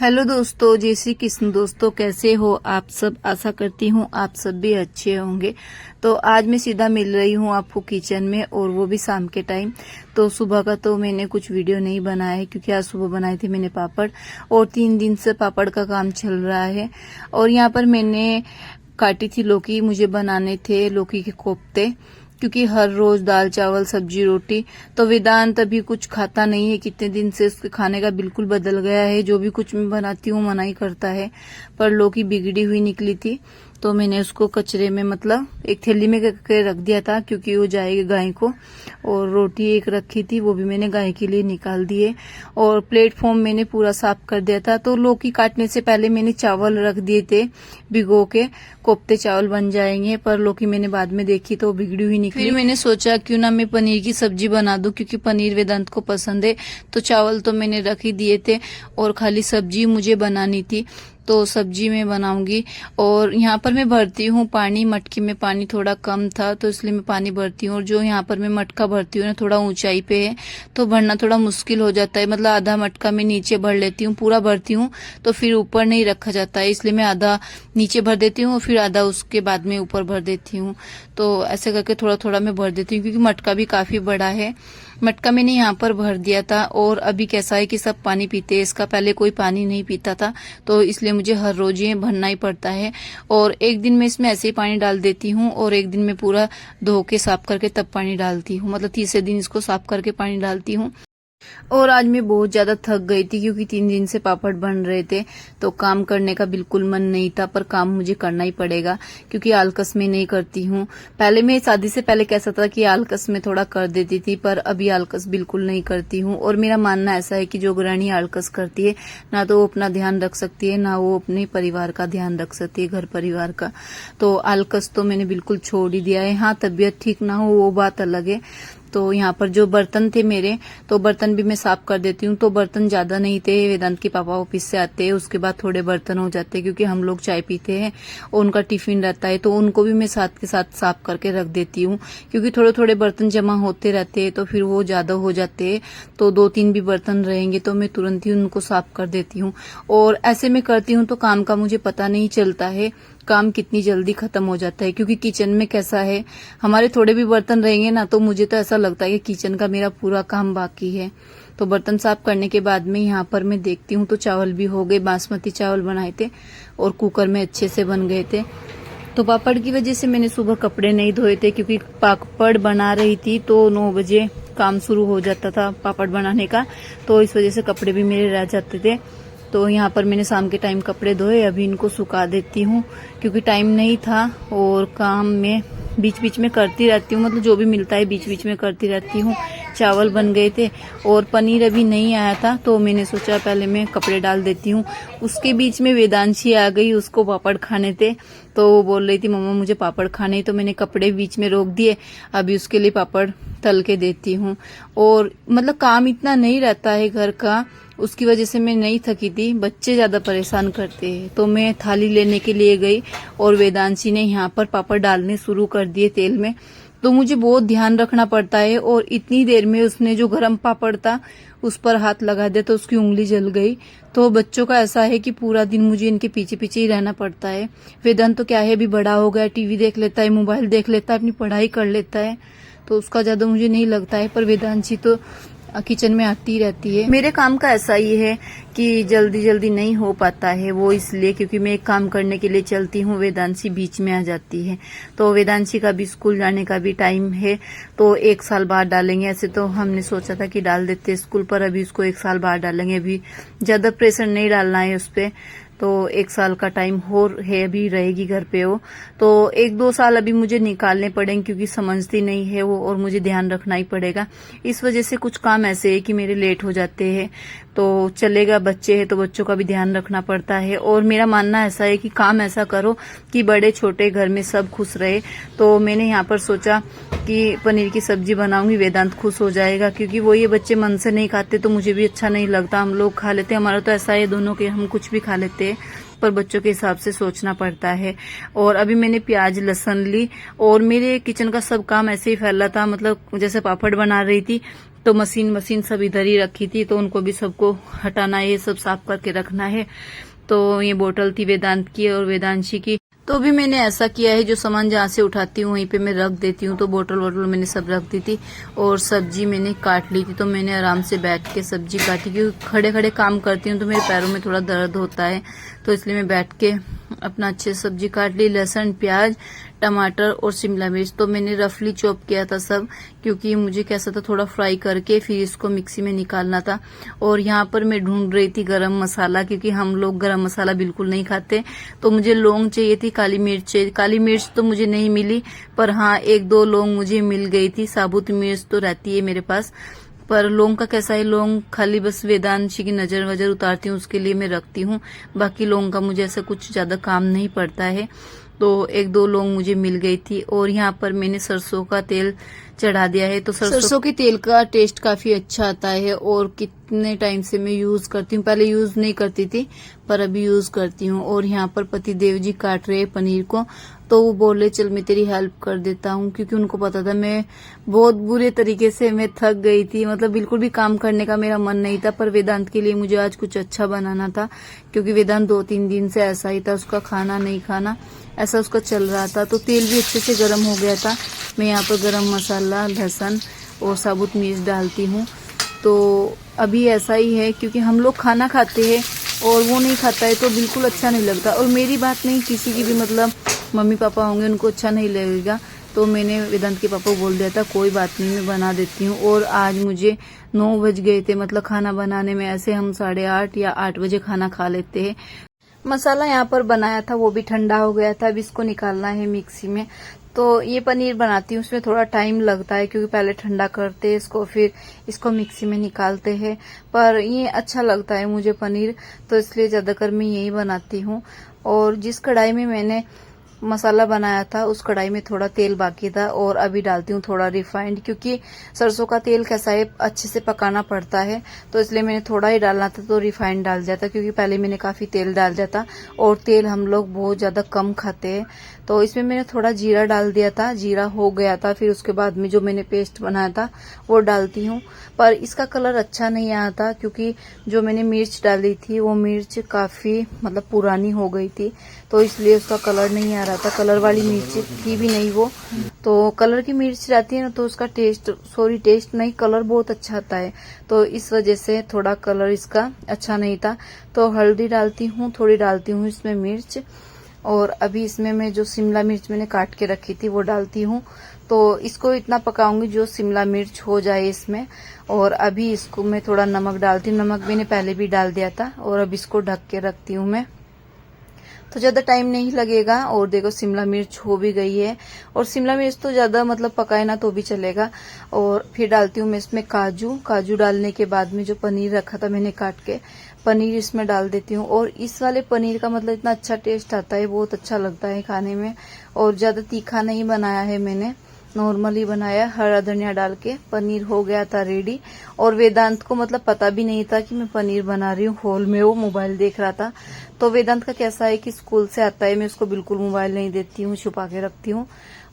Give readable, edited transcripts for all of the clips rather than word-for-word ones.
Hello दोस्तों, जय श्री कृष्ण। दोस्तों कैसे हो आप सब? आशा करती हूँ आप सब भी अच्छे होंगे। तो आज मैं सीधा मिल रही हूँ आपको किचन में, और वो भी शाम के टाइम। तो सुबह का तो मैंने कुछ वीडियो नहीं बनाया है, क्योंकि आज सुबह बनाए थे मैंने पापड़, और 3 दिन से पापड़ का काम चल रहा है। और यहाँ पर मैंने काटी थी लौकी, मुझे बनाने थे लौकी के कोफ्ते, क्योंकि हर रोज दाल चावल सब्जी रोटी तो वेदांत अभी कुछ खाता नहीं है। कितने दिन से उसके खाने का बिल्कुल बदल गया है। जो भी कुछ मैं बनाती हूँ मना ही करता है। पर लौकी बिगड़ी हुई निकली थी, तो मैंने उसको कचरे में मतलब एक थैली में करके रख दिया था, क्योंकि वो जाएगी गाय को। और रोटी एक रखी थी, वो भी मैंने गाय के लिए निकाल दिए। और प्लेटफॉर्म मैंने पूरा साफ कर दिया था। तो लौकी काटने से पहले मैंने चावल रख दिए थे भिगो के, कोफ्ते चावल बन जाएंगे। पर लौकी मैंने बाद में देखी तो बिगड़ी हुई निकली। फिर मैंने सोचा क्यों ना मैं पनीर की सब्जी बना दूं, क्योंकि पनीर वेदांत को पसंद है। तो चावल तो मैंने रख ही दिए थे, और खाली सब्जी मुझे बनानी थी, तो सब्जी में बनाऊंगी। और यहाँ पर मैं भरती हूँ पानी, मटकी में पानी थोड़ा कम था तो इसलिए मैं पानी भरती हूँ। और जो यहाँ पर मैं मटका भरती हूँ ना, थोड़ा ऊंचाई पे है, तो भरना थोड़ा मुश्किल हो जाता है। मतलब आधा मटका मैं नीचे भर लेती हूँ, पूरा भरती हूँ तो फिर ऊपर नहीं रखा जाता है, इसलिए मैं आधा नीचे भर देती हूँ और फिर आधा उसके बाद में ऊपर भर देती हूँ। तो ऐसे करके थोड़ा थोड़ा मैं भर देती हूँ, क्योंकि मटका भी काफी बड़ा है। मटका मैंने यहाँ पर भर दिया था। और अभी कैसा है कि सब पानी पीते हैं, इसका पहले कोई पानी नहीं पीता था, तो इसलिए मुझे हर रोज ये भरना ही पड़ता है। और एक दिन मैं इसमें ऐसे ही पानी डाल देती हूँ, और एक दिन मैं पूरा धो के साफ करके तब पानी डालती हूँ। मतलब तीसरे दिन इसको साफ करके पानी डालती हूँ। और आज मैं बहुत ज्यादा थक गई थी, क्योंकि 3 दिन से पापड़ बन रहे थे, तो काम करने का बिल्कुल मन नहीं था। पर काम मुझे करना ही पड़ेगा, क्योंकि आलकस में नहीं करती हूँ। पहले मैं शादी से पहले कैसा था कि आलकस में थोड़ा कर देती थी, पर अभी आलकस बिल्कुल नहीं करती हूँ। और मेरा मानना ऐसा है कि जो गृहिणी आलकस करती है ना, तो वो अपना ध्यान रख सकती है, ना वो अपने परिवार का ध्यान रख सकती है, घर परिवार का। तो आलकस तो मैंने बिल्कुल छोड़ ही दिया है। हाँ, तबीयत ठीक ना हो वो बात अलग है। तो यहाँ पर जो बर्तन थे मेरे, तो बर्तन भी मैं साफ कर देती हूँ। तो बर्तन ज्यादा नहीं थे, वेदांत के पापा ऑफिस से आते हैं उसके बाद थोड़े बर्तन हो जाते हैं, क्योंकि हम लोग चाय पीते हैं और उनका टिफिन रहता है, तो उनको भी मैं साथ के साथ साफ करके रख देती हूँ। क्योंकि थोड़े थोड़े बर्तन जमा होते रहते हैं, तो फिर वो ज्यादा हो जाते हैं। तो 2-3 भी बर्तन रहेंगे तो मैं तुरंत ही उनको साफ कर देती हूँ। और ऐसे में करती हूँ तो काम का मुझे पता नहीं चलता है, काम कितनी जल्दी खत्म हो जाता है। क्योंकि किचन में कैसा है, हमारे थोड़े भी बर्तन रहेंगे ना, तो मुझे तो ऐसा लगता है कि किचन का मेरा पूरा काम बाकी है। तो बर्तन साफ करने के बाद में यहाँ पर मैं देखती हूँ तो चावल भी हो गए। बासमती चावल बनाए थे और कुकर में अच्छे से बन गए थे। तो पापड़ की वजह से मैंने सुबह कपड़े नहीं धोए थे, क्योंकि पापड़ बना रही थी तो 9 बजे काम शुरू हो जाता था पापड़ बनाने का, तो इस वजह से कपड़े भी मेरे रह जाते थे। तो यहाँ पर मैंने शाम के टाइम कपड़े धोए, अभी इनको सुखा देती हूँ, क्योंकि टाइम नहीं था। और काम में बीच बीच में करती रहती हूँ, मतलब जो भी मिलता है बीच बीच में करती रहती हूँ। चावल बन गए थे और पनीर अभी नहीं आया था, तो मैंने सोचा पहले मैं कपड़े डाल देती हूँ। उसके बीच में वेदांशी आ गई, उसको पापड़ खाने थे, तो वो बोल रही थी मम्मा मुझे पापड़ खाने, तो मैंने कपड़े बीच में रोक दिए। अभी उसके लिए पापड़ तल के देती हूँ। और मतलब काम इतना नहीं रहता है घर का, उसकी वजह से मैं नहीं थकी थी। बच्चे ज्यादा परेशान करते हैं, तो मैं थाली लेने के लिए गई और वेदांशी ने यहाँ पर पापड़ डालने शुरू कर दिए तेल में। तो मुझे बहुत ध्यान रखना पड़ता है, और इतनी देर में उसने जो गरम पापड़ था उस पर हाथ लगा दिया, तो उसकी उंगली जल गई। तो बच्चों का ऐसा है कि पूरा दिन मुझे इनके पीछे पीछे ही रहना पड़ता है। वेदांत तो क्या है, अभी बड़ा हो गया, टीवी देख लेता है, मोबाइल देख लेता है, अपनी पढ़ाई कर लेता है, तो उसका ज्यादा मुझे नहीं लगता है। पर वेदांशी तो किचन में आती रहती है। मेरे काम का ऐसा ही है कि जल्दी जल्दी नहीं हो पाता है, वो इसलिए क्योंकि मैं एक काम करने के लिए चलती हूँ, वेदांशी बीच में आ जाती है। तो वेदांशी का भी स्कूल जाने का भी टाइम है, तो 1 साल बाद डालेंगे। ऐसे तो हमने सोचा था कि डाल देते स्कूल, पर अभी उसको 1 साल बाद डालेंगे। अभी ज्यादा प्रेशर नहीं डालना है उस पर, तो 1 साल का टाइम हो है, अभी रहेगी घर पे वो। तो 1-2 साल अभी मुझे निकालने पड़ेंगे, क्योंकि समझती नहीं है वो, और मुझे ध्यान रखना ही पड़ेगा। इस वजह से कुछ काम ऐसे है कि मेरे लेट हो जाते हैं। तो चलेगा, बच्चे हैं तो बच्चों का भी ध्यान रखना पड़ता है। और मेरा मानना ऐसा है कि काम ऐसा करो कि बड़े छोटे घर में सब खुश रहे। तो मैंने यहाँ पर सोचा कि पनीर की सब्जी बनाऊंगी, वेदांत खुश हो जाएगा, क्योंकि वो ये बच्चे मन से नहीं खाते तो मुझे भी अच्छा नहीं लगता। हम लोग खा लेते हैं, हमारा तो ऐसा है दोनों के, हम कुछ भी खा लेते हैं। पर बच्चों के हिसाब से सोचना पड़ता है। और अभी मैंने प्याज लहसुन ली और मेरे किचन का सब काम ऐसे ही फैला था, मतलब जैसे पापड़ बना रही थी तो मशीन सब इधर ही रखी थी, तो उनको भी सबको हटाना है, सब साफ करके रखना है। तो ये बोतल थी वेदांत की और वेदांशी की, तो भी मैंने ऐसा किया है जो सामान जहाँ से उठाती हूँ वहीं पे मैं रख देती हूँ। तो बोतल मैंने सब रख दी थी और सब्जी मैंने काट ली थी। तो मैंने आराम से बैठ के सब्जी काटी, क्योंकि खड़े खड़े काम करती हूँ तो मेरे पैरों में थोड़ा दर्द होता है, तो इसलिए मैं बैठ के अपना अच्छे सब्जी काट ली। लहसुन, प्याज, टमाटर और शिमला मिर्च तो मैंने रफली चॉप किया था सब, क्योंकि मुझे कैसा था थोड़ा फ्राई करके फिर इसको मिक्सी में निकालना था। और यहाँ पर मैं ढूंढ रही थी गरम मसाला, क्योंकि हम लोग गरम मसाला बिल्कुल नहीं खाते, तो मुझे लौंग चाहिए थी, काली मिर्च चाहिए। काली मिर्च तो मुझे नहीं मिली, पर हाँ 1-2 लौंग मुझे मिल गई थी। साबुत मिर्च तो रहती है मेरे पास, पर लौंग का कैसा है, लौंग खाली बस वेदांशी की नजर वजर उतारती हूँ उसके लिए मैं रखती हूँ, बाकी लौंग का मुझे ऐसा कुछ ज्यादा काम नहीं पड़ता है। तो 1-2 लौंग मुझे मिल गई थी। और यहाँ पर मैंने सरसों का तेल चढ़ा दिया है। तो सरसों के तेल का टेस्ट काफी अच्छा आता है और कितने टाइम से मैं यूज करती हूँ, पहले यूज नहीं करती थी पर अभी यूज करती हूँ। और यहाँ पर पतिदेव जी काट रहे पनीर को, तो वो बोले चल मैं तेरी हेल्प कर देता हूँ, क्योंकि उनको पता था मैं बहुत बुरे तरीके से मैं थक गई थी, मतलब बिल्कुल भी काम करने का मेरा मन नहीं था। पर वेदांत के लिए मुझे आज कुछ अच्छा बनाना था, क्योंकि वेदांत 2-3 दिन से ऐसा ही था, उसका खाना नहीं खाना ऐसा उसका चल रहा था। तो तेल भी अच्छे से गर्म हो गया था। मैं यहाँ पर गरम मसाला, लहसुन और साबुत मिर्च डालती हूँ। तो अभी ऐसा ही है, क्योंकि हम लोग खाना खाते हैं और वो नहीं खाता है तो बिल्कुल अच्छा नहीं लगता। और मेरी बात नहीं, किसी की भी, मतलब मम्मी पापा होंगे उनको अच्छा नहीं लगेगा। तो मैंने वेदांत के पापा को बोल दिया था कोई बात नहीं मैं बना देती हूँ। और आज मुझे 9 बज गए थे, मतलब खाना बनाने में। ऐसे हम 8:30 या 8 बजे खाना खा लेते हैं। मसाला यहाँ पर बनाया था वो भी ठंडा हो गया था, अब इसको निकालना है मिक्सी में। तो ये पनीर बनाती हूँ, उसमें थोड़ा टाइम लगता है, क्योंकि पहले ठंडा करते हैं इसको, फिर इसको मिक्सी में निकालते हैं। पर ये अच्छा लगता है मुझे पनीर, तो इसलिए ज्यादातर मैं यही बनाती हूँ। और जिस कढ़ाई में मैंने मसाला बनाया था उस कढ़ाई में थोड़ा तेल बाकी था, और अभी डालती हूँ थोड़ा रिफाइंड, क्योंकि सरसों का तेल कैसा है अच्छे से पकाना पड़ता है, तो इसलिए मैंने थोड़ा ही डालना था, तो रिफाइंड डाल दिया था, क्योंकि पहले मैंने काफी तेल डाल दिया था और तेल हम लोग बहुत ज्यादा कम खाते हैं। तो इसमें मैंने थोड़ा जीरा डाल दिया था, जीरा हो गया था, फिर उसके बाद में जो मैंने पेस्ट बनाया था वो डालती हूँ। पर इसका कलर अच्छा नहीं आया था, क्योंकि जो मैंने मिर्च डाली थी वो मिर्च काफी मतलब पुरानी हो गई थी, तो इसलिए उसका कलर नहीं आ रहा था। कलर वाली मिर्च थी भी नहीं वो, तो कलर की मिर्च रहती है ना तो उसका टेस्ट नहीं, कलर बहुत अच्छा आता है, तो इस वजह से थोड़ा कलर इसका अच्छा नहीं था। तो हल्दी डालती हूँ, थोड़ी डालती हूँ इसमें मिर्च, और अभी इसमें मैं जो शिमला मिर्च मैंने काट के रखी थी वो डालती हूँ। तो इसको इतना पकाऊंगी जो शिमला मिर्च हो जाए इसमें। और अभी इसको मैं थोड़ा नमक डालती हूँ, नमक मैंने पहले भी डाल दिया था। और अब इसको ढक के रखती हूँ मैं, तो ज्यादा टाइम नहीं लगेगा। और देखो शिमला मिर्च हो भी गई है, और शिमला मिर्च तो ज्यादा मतलब पकाए ना तो भी चलेगा। और फिर डालती हूँ मैं इसमें काजू डालने के बाद में जो पनीर रखा था मैंने काट के, पनीर इसमें डाल देती हूँ। और इस वाले पनीर का मतलब इतना अच्छा टेस्ट आता है, बहुत अच्छा लगता है खाने में। और ज्यादा तीखा नहीं बनाया है मैंने, नॉर्मली बनाया, हरा धनिया डाल के। पनीर हो गया था रेडी। और वेदांत को मतलब पता भी नहीं था कि मैं पनीर बना रही हूँ, हॉल में वो मोबाइल देख रहा था। तो वेदांत का कैसा है कि स्कूल से आता है मैं उसको बिल्कुल मोबाइल नहीं देती हूँ, छुपा के रखती हूँ।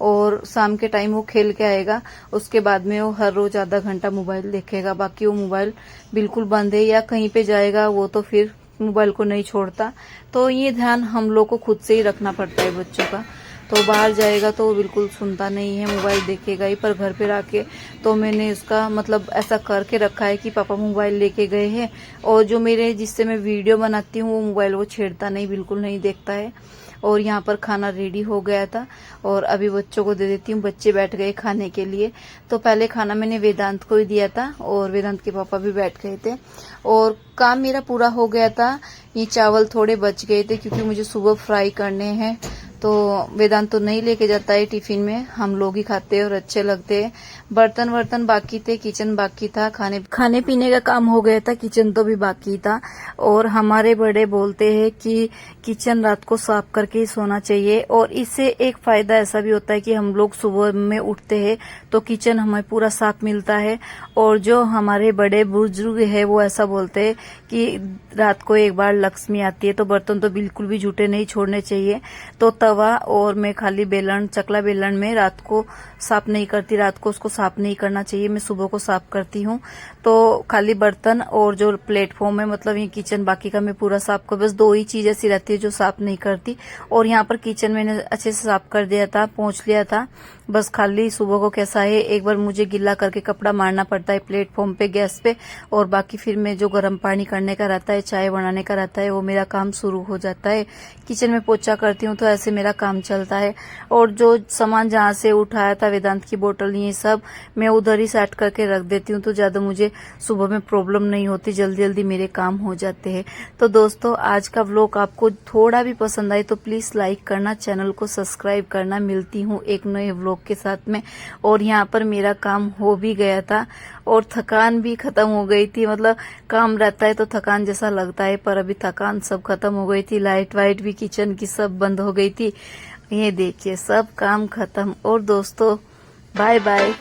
और शाम के टाइम वो खेल के आएगा, उसके बाद में वो हर रोज आधा घंटा मोबाइल देखेगा, बाकी वो मोबाइल बिल्कुल बंद है। या कहीं पे जाएगा वो तो फिर मोबाइल को नहीं छोड़ता। तो ये ध्यान हम लोग को खुद से ही रखना पड़ता है बच्चों का। तो बाहर जाएगा तो वो बिल्कुल सुनता नहीं है, मोबाइल देखेगा ही। पर घर पे आके तो मैंने उसका मतलब ऐसा करके रखा है कि पापा मोबाइल लेके गए हैं, और जो मेरे जिससे मैं वीडियो बनाती हूँ वो मोबाइल वो छेड़ता नहीं, बिल्कुल नहीं देखता है। और यहाँ पर खाना रेडी हो गया था, और अभी बच्चों को दे देती हूँ। बच्चे बैठ गए खाने के लिए। तो पहले खाना मैंने वेदांत को ही दिया था, और वेदांत के पापा भी बैठ गए थे, और काम मेरा पूरा हो गया था। ये चावल थोड़े बच गए थे, क्योंकि मुझे सुबह फ्राई करने हैं, तो वेदांत तो नहीं लेके जाता है टिफिन में, हम लोग ही खाते हैं और अच्छे लगते हैं। बर्तन बाकी थे, किचन बाकी था, खाने पीने का काम हो गया था, किचन तो भी बाकी था। और हमारे बड़े बोलते हैं कि किचन रात को साफ करके ही सोना चाहिए, और इससे एक फायदा ऐसा भी होता है कि हम लोग सुबह में उठते हैं तो किचन हमें पूरा साफ मिलता है। और जो हमारे बड़े बुजुर्ग है वो ऐसा बोलते हैं कि रात को एक बार लक्ष्मी आती है तो बर्तन तो बिल्कुल भी जूठे नहीं छोड़ने चाहिए। तो तवा और मैं खाली बेलन, चकला बेलन में रात को साफ नहीं करती, रात को उसको साफ नहीं करना चाहिए, मैं सुबह को साफ करती हूँ। तो खाली बर्तन और जो प्लेटफॉर्म है, मतलब ये किचन, बाकी का मैं पूरा साफ कर, बस 2 ही चीज ऐसी रहती है जो साफ नहीं करती। और यहाँ पर किचन मैंने अच्छे से साफ कर दिया था, पोंछ लिया था, बस खाली सुबह को कैसा है, एक बार मुझे गिल्ला करके कपड़ा मारना पड़ता है प्लेटफॉर्म पे, गैस पे, और बाकी फिर मैं जो गर्म पानी करने का रहता है, चाय बनाने का रहता है, वो मेरा काम शुरू हो जाता है। किचन में पोछा करती हूँ तो ऐसे मेरा काम चलता है। और जो सामान जहाँ से उठाया था, वेदांत की बोतल, ये सब मैं उधर ही सेट करके रख देती हूँ, तो ज्यादा मुझे सुबह में प्रॉब्लम नहीं होती, जल्दी जल्दी मेरे काम हो जाते हैं। तो दोस्तों, आज का व्लॉग आपको थोड़ा भी पसंद आए तो प्लीज लाइक करना, चैनल को सब्सक्राइब करना। मिलती हूँ एक नए व्लॉग के साथ में। और यहाँ पर मेरा काम हो भी गया था और थकान भी खत्म हो गई थी, मतलब काम रहता है तो थकान जैसा लगता है, पर अभी थकान सब खत्म हो गई थी। लाइट वाइट भी किचन की सब बंद हो गई थी। ये देखिए, सब काम खत्म। और दोस्तों, बाय बाय।